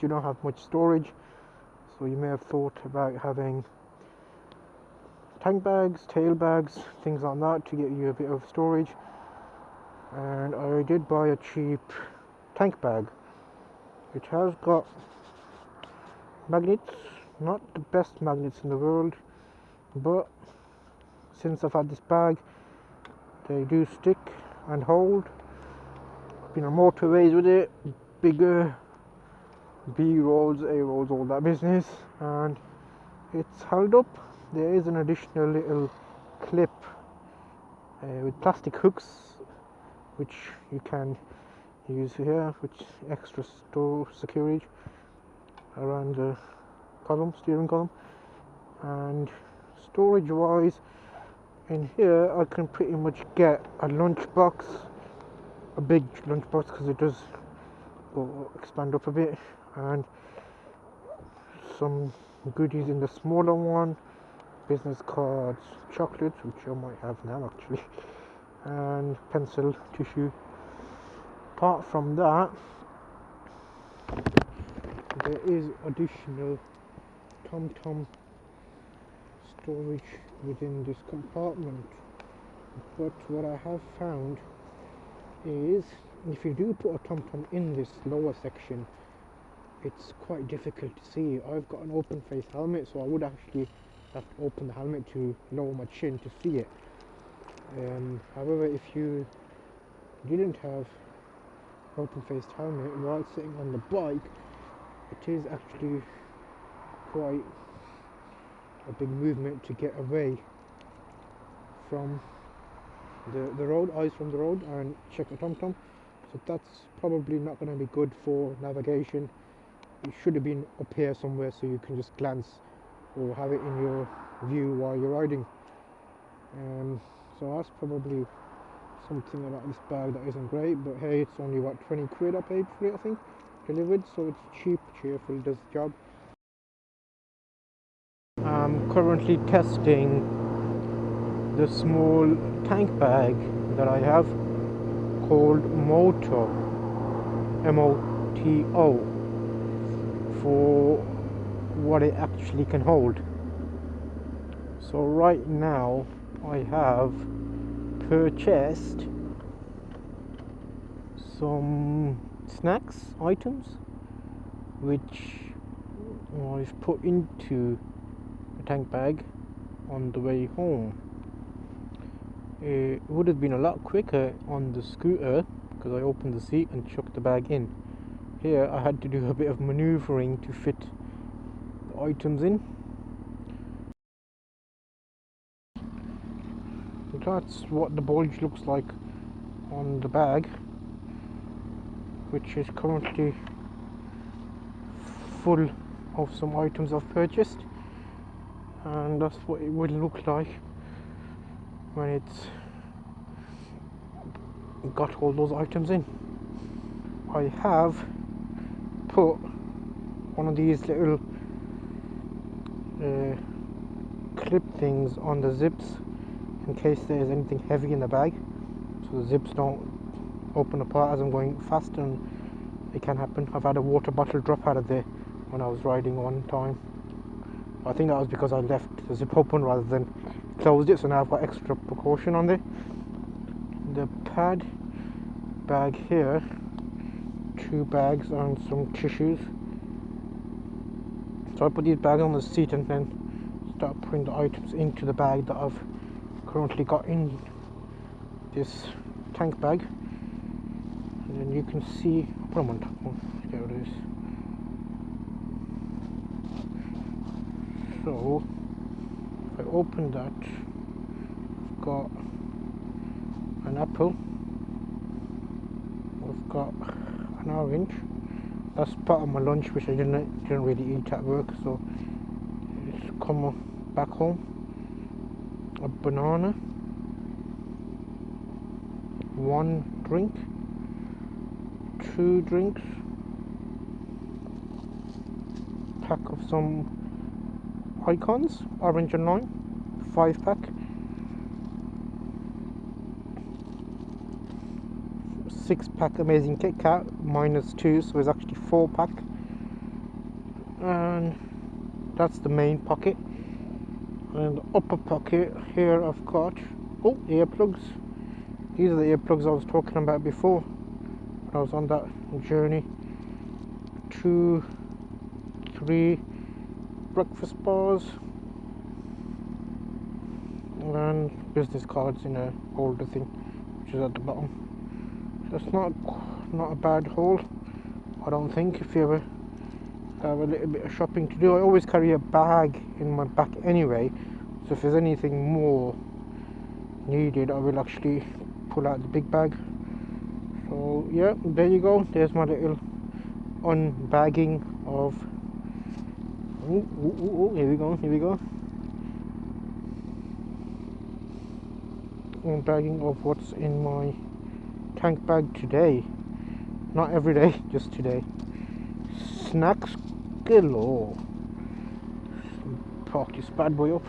you don't have much storage, so you may have thought about having tank bags, tail bags, things like that to get you a bit of storage. And I did buy a cheap tank bag. It has got magnets, not the best magnets in the world, but since I've had this bag, they do stick and hold. I've been on motorways with it, bigger B roads, A roads, all that business, and it's held up. There is an additional little clip with plastic hooks which you can use here, which extra store security around the column, steering column. And storage wise, in here I can pretty much get a lunchbox, a big lunchbox, because it does expand up a bit, and some goodies in the smaller one, business cards, chocolates, which I might have now actually, and pencil, tissue. Apart from that, there is additional TomTom storage within this compartment, but what I have found is if you do put a TomTom in this lower section, it's quite difficult to see. I've got an open face helmet, so I would actually have to open the helmet to lower my chin to see it. However, if you didn't have open faced helmet while sitting on the bike, it is actually quite a big movement to get away from the road, eyes from the road, and check a TomTom. So that's probably not going to be good for navigation. It should have been up here somewhere so you can just glance or have it in your view while you're riding. So that's probably something about this bag that isn't great, but hey, it's only what, 20 quid I paid for it, I think, delivered, so it's cheap, cheerful, does the job. I'm currently testing the small tank bag that I have called Moto, M-O-T-O, for what it actually can hold. So right now I have purchased some snacks items which I've put into a tank bag on the way home. It would have been a lot quicker on the scooter because I opened the seat and chucked the bag in. Here I had to do a bit of maneuvering to fit the items in. That's what the bulge looks like on the bag, which is currently full of some items I've purchased, and that's what it will look like when it's got all those items in. I have put one of these little clip things on the zips in case there's anything heavy in the bag, so the zips don't open apart as I'm going fast, and it can happen. I've had a water bottle drop out of there when I was riding one time. I think that was because I left the zip open rather than closed it, so now I've got extra precaution on there. The pad bag here, 2 bags and some tissues. So I put these bags on the seat and then start putting the items into the bag that I've currently got in this tank bag, and then you can see, put them on top. Oh, there it is. So if I open that, I've got an apple, I've got an orange. That's part of my lunch, which I didn't really eat at work, so it's come back home. A banana, 1 drink, 2 drinks, pack of some icons, orange and lime, 5 pack, 6 pack amazing Kit Kat, -2, so it's actually 4 pack, and that's the main pocket. And the upper pocket here I've got earplugs. These are the earplugs I was talking about before when I was on that journey. 2, 3 breakfast bars and business cards in a holder thing, which is at the bottom. So it's not a bad haul, I don't think. If you ever have a little bit of shopping to do, I always carry a bag in my back anyway, so if there's anything more needed I will actually pull out the big bag. So yeah, there you go, there's my little unbagging of here we go unbagging of what's in my tank bag today. Not every day, just today. Snacks galore. Park this bad boy up.